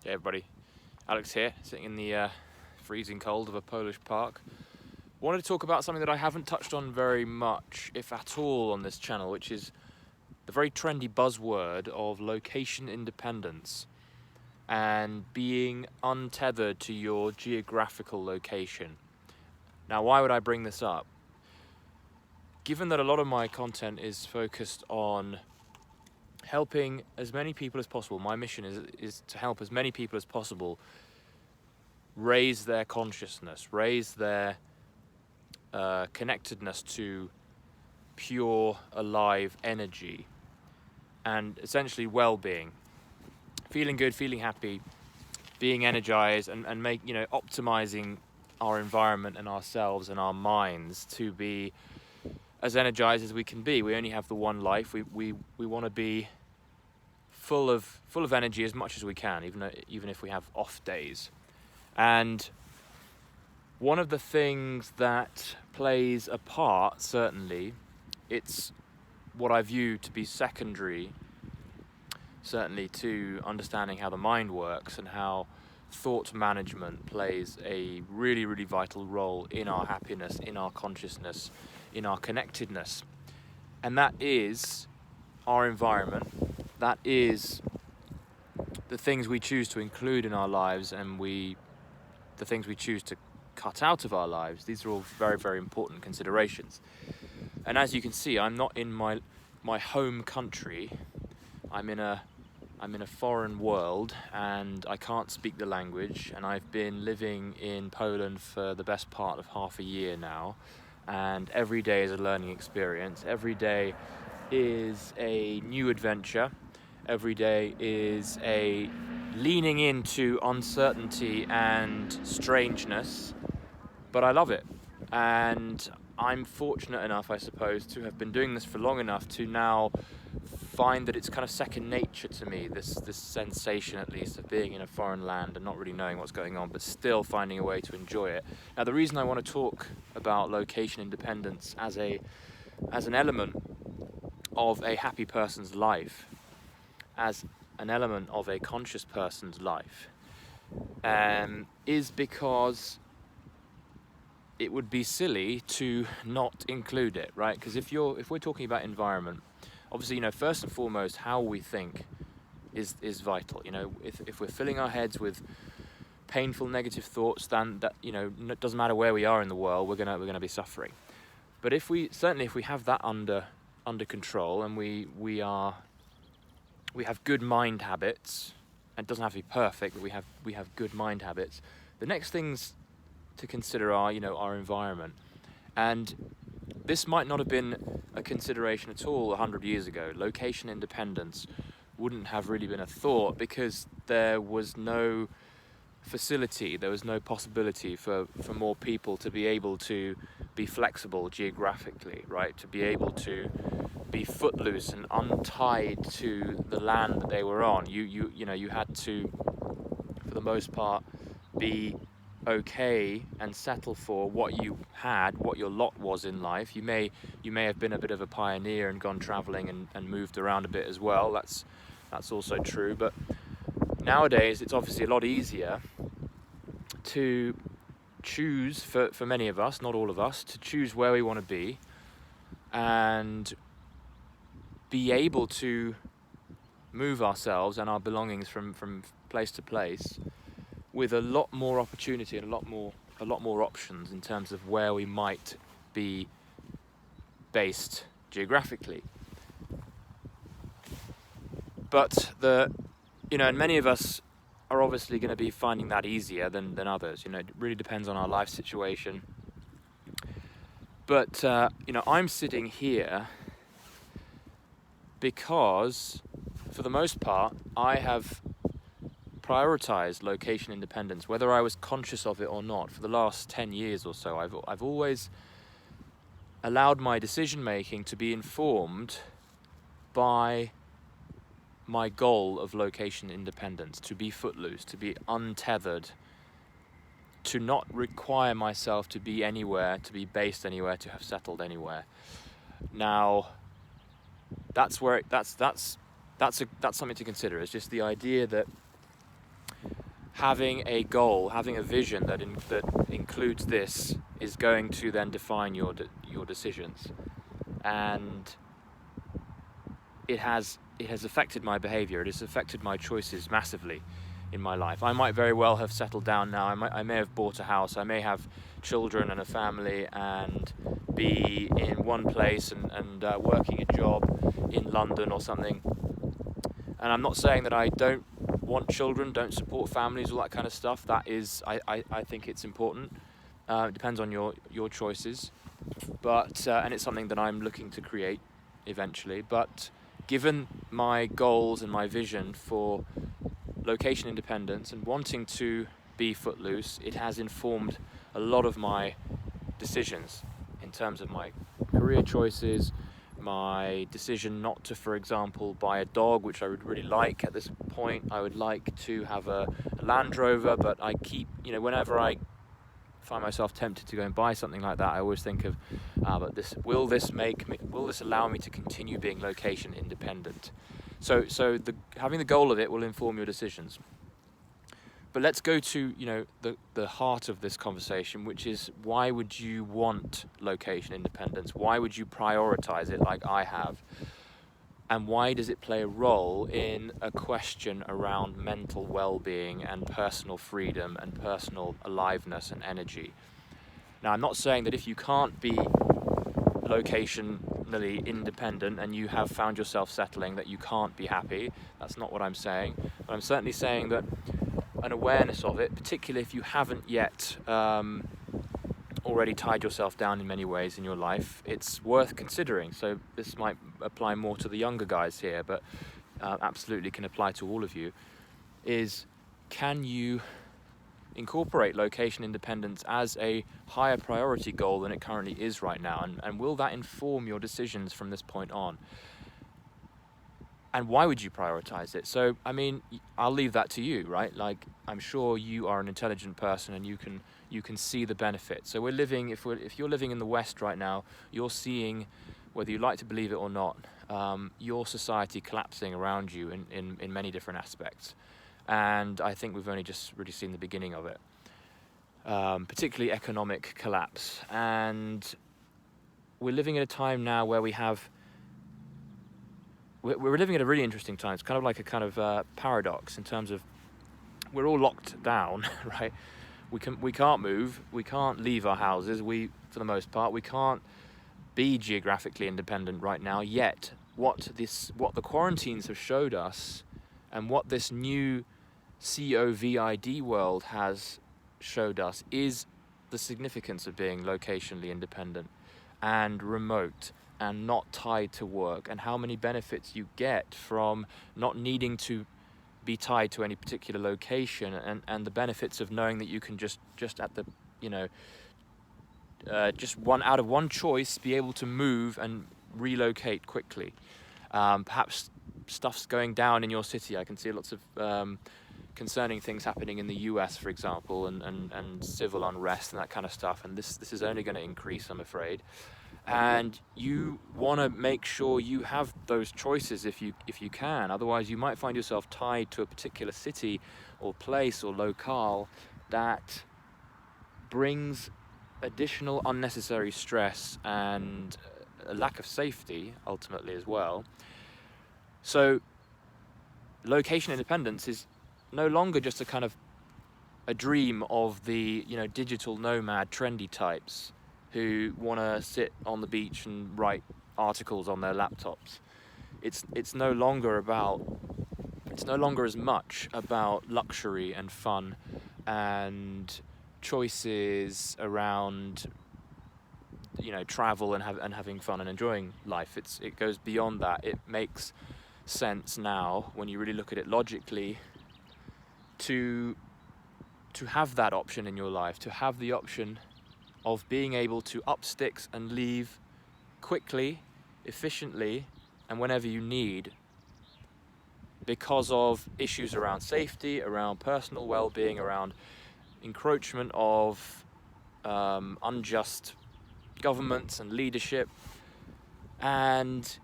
Hey everybody, Alex here, sitting in the freezing cold of a Polish park. Wanted to talk about something that I haven't touched on very much, if at all, on this channel, which is the very trendy buzzword of location independence and being untethered to your geographical location. Now, why would I bring this up? Given that a lot of my content is focused on helping as many people as possible, my mission is to help as many people as possible raise their consciousness, raise their connectedness to pure, alive energy, and essentially well-being, feeling good, feeling happy, being energized, and optimizing our environment and ourselves and our minds to be as energized as we can be. We only have the one life. We want to be full of energy as much as we can, even if we have off days. And one of the things that plays a part, certainly, it's what I view to be secondary, certainly, to understanding how the mind works and how thought management plays a really, really vital role in our happiness, in our consciousness, in our connectedness. And that is our environment. That is the things we choose to include in our lives, and the things we choose to cut out of our lives. These are all very, very important considerations. And as you can see, I'm not in my home country. I'm in a foreign world, and I can't speak the language, and I've been living in Poland for the best part of half a year now, and every day is a learning experience. Every day is a new adventure. Every day is a leaning into uncertainty and strangeness, but I love it. And I'm fortunate enough, I suppose, to have been doing this for long enough to now find that it's kind of second nature to me, this sensation, at least, of being in a foreign land and not really knowing what's going on, but still finding a way to enjoy it. Now, the reason I want to talk about location independence as an element of a happy person's life, as an element of a conscious person's life, is because it would be silly to not include it, right? Because if we're talking about environment, obviously, first and foremost, how we think is vital. If we're filling our heads with painful, negative thoughts, then that it doesn't matter where we are in the world, we're gonna be suffering. But if we have that under control, and we have good mind habits, and it doesn't have to be perfect, but we have good mind habits, the next things to consider are our environment. And this might not have been a consideration at all 100 years ago. Location independence wouldn't have really been a thought, because there was no facility, there was no possibility for more people to be able to be flexible geographically, right? To be able to be footloose and untied to the land that they were on. You had to, for the most part, be okay and settle for what you had, what your lot was in life. You may have been a bit of a pioneer and gone traveling and moved around a bit as well. That's also true. But nowadays, it's obviously a lot easier to choose, for many of us, not all of us, to choose where we want to be and be able to move ourselves and our belongings from place to place with a lot more opportunity and a lot more options in terms of where we might be based geographically. But and many of us are obviously going to be finding that easier than others. It really depends on our life situation. But I'm sitting here because, for the most part, I have prioritized location independence, whether I was conscious of it or not. For the last 10 years or so, I've always allowed my decision making to be informed by my goal of location independence, to be footloose, to be untethered, to not require myself to be anywhere, to be based anywhere, to have settled anywhere. Now, that's something to consider. It's just the idea that having a goal, having a vision that includes this is going to then define your decisions, and it has affected my behavior. It has affected my choices massively in my life. I might very well have settled down now. I may have bought a house. I may have children and a family and be in one place and working a job in London or something. And I'm not saying that I don't want children, don't support families, all that kind of stuff. That is, I think it's important. It depends on your choices, but and it's something that I'm looking to create eventually. But given my goals and my vision for location independence and wanting to be footloose, it has informed a lot of my decisions in terms of my career choices, my decision not to, for example, buy a dog, which I would really like at this point. I would like to have a Land Rover, but I keep, whenever I find myself tempted to go and buy something like that, I always think of, but will this allow me to continue being location independent? So having the goal of it will inform your decisions. But let's go to the heart of this conversation, which is, why would you want location independence? Why would you prioritize it like I have? And why does it play a role in a question around mental well-being and personal freedom and personal aliveness and energy? Now, I'm not saying that if you can't be locationally independent and you have found yourself settling, that you can't be happy. That's not what I'm saying. But I'm certainly saying that an awareness of it, particularly if you haven't yet already tied yourself down in many ways in your life, it's worth considering. So this might apply more to the younger guys here, but absolutely can apply to all of you, is, can you incorporate location independence as a higher priority goal than it currently is right now? And will that inform your decisions from this point on? And why would you prioritize it? So, I mean, I'll leave that to you, right? Like, I'm sure you are an intelligent person and you can see the benefits. So if you're living in the West right now, you're seeing, whether you like to believe it or not, your society collapsing around you in many different aspects. And I think we've only just really seen the beginning of it, particularly economic collapse. And we're living at a time now where we're living at a really interesting time. It's kind of like a kind of paradox in terms of, we're all locked down, right? We can't move, we can't leave our houses, for the most part, we can't be geographically independent right now, yet what the quarantines have showed us, and what this new COVID world has showed us, is the significance of being locationally independent and remote and not tied to work, and how many benefits you get from not needing to be tied to any particular location, and the benefits of knowing that you can just at the just one choice be able to move and relocate quickly. Perhaps stuff's going down in your city. I can see lots of concerning things happening in the US, for example, and civil unrest and that kind of stuff, and this is only going to increase, I'm afraid. And you want to make sure you have those choices if you can. Otherwise, you might find yourself tied to a particular city or place or locale that brings additional unnecessary stress and a lack of safety, ultimately, as well. So location independence is no longer just a dream of the digital nomad trendy types who want to sit on the beach and write articles on their laptops. It's no longer as much about luxury and fun and choices around travel and having fun and enjoying life. It goes beyond that. It makes sense now, when you really look at it logically, to have that option in your life, to have the option of being able to up sticks and leave quickly, efficiently, and whenever you need, because of issues around safety, around personal well-being, around encroachment of unjust governments and leadership. And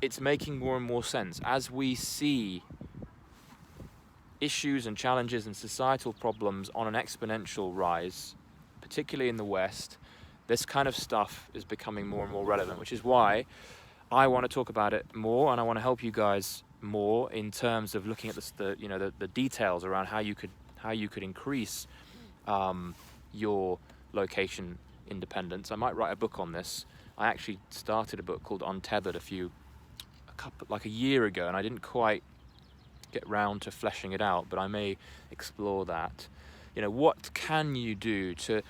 it's making more and more sense as we see issues and challenges and societal problems on an exponential rise, particularly in the West, this kind of stuff is becoming more and more relevant, which is why I want to talk about it more, and I want to help you guys more in terms of looking at the details around how you could increase your location independence. I might write a book on this. I actually started a book called Untethered like a year ago, and I didn't quite get round to fleshing it out, but I may explore that. What can you do to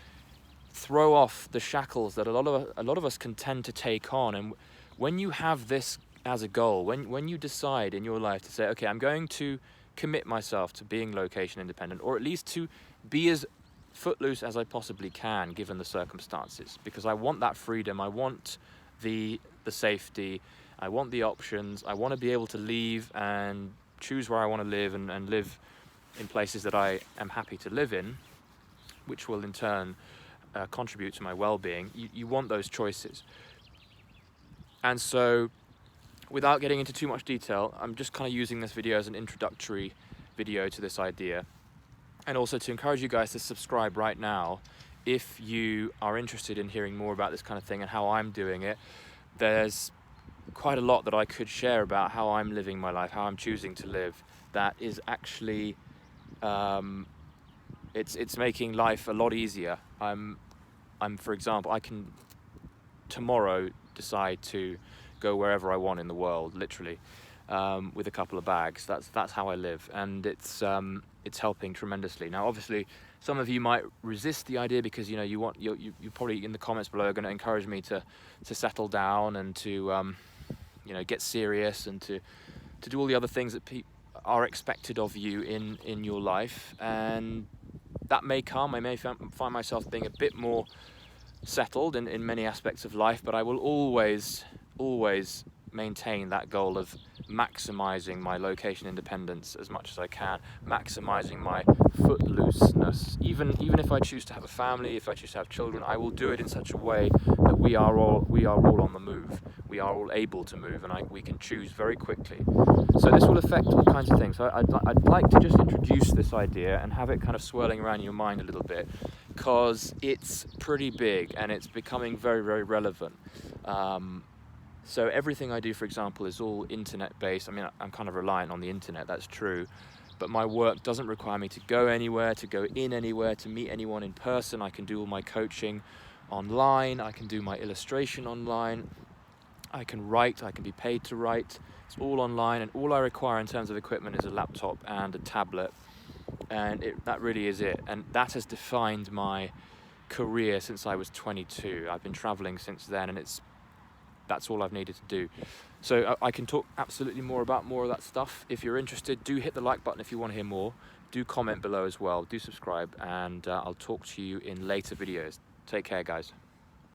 throw off the shackles that a lot of us can tend to take on? And when you have this as a goal, when you decide in your life to say, okay, I'm going to commit myself to being location independent, or at least to be as footloose as I possibly can given the circumstances, because I want that freedom, I want the safety, I want the options, I want to be able to leave and choose where I want to live and live in places that I am happy to live in, which will in turn contribute to my well-being. You want those choices. And so, without getting into too much detail, I'm just kind of using this video as an introductory video to this idea, and also to encourage you guys to subscribe right now if you are interested in hearing more about this kind of thing and how I'm doing it. There's quite a lot that I could share about how I'm living my life, how I'm choosing to live, that is actually it's making life a lot easier. I'm for example, I can tomorrow decide to go wherever I want in the world, literally, with a couple of bags. That's how I live, and it's helping tremendously. Now, obviously, some of you might resist the idea because you probably in the comments below are going to encourage me to settle down and to get serious and to do all the other things that are expected of you in your life, and that may come. I may find myself being a bit more settled in many aspects of life, but I will always maintain that goal of maximizing my location independence as much as I can, maximizing my footlooseness. Even if I choose to have a family, if I choose to have children, I will do it in such a way that we are all on the move. We are all able to move, and we can choose very quickly. So this will affect all kinds of things. So I'd like to just introduce this idea and have it kind of swirling around in your mind a little bit, because it's pretty big and it's becoming very, very relevant. So everything I do, for example, is all internet-based. I mean, I'm kind of reliant on the internet, that's true, but my work doesn't require me to go anywhere, to go in anywhere, to meet anyone in person. I can do all my coaching online, I can do my illustration online, I can write, I can be paid to write. It's all online, and all I require in terms of equipment is a laptop and a tablet, and that really is it. And that has defined my career since I was 22. I've been traveling since then, and that's all I've needed to do. So I can talk absolutely more about more of that stuff. If you're interested, do hit the like button if you want to hear more. Do comment below as well. Do subscribe, and I'll talk to you in later videos. Take care, guys.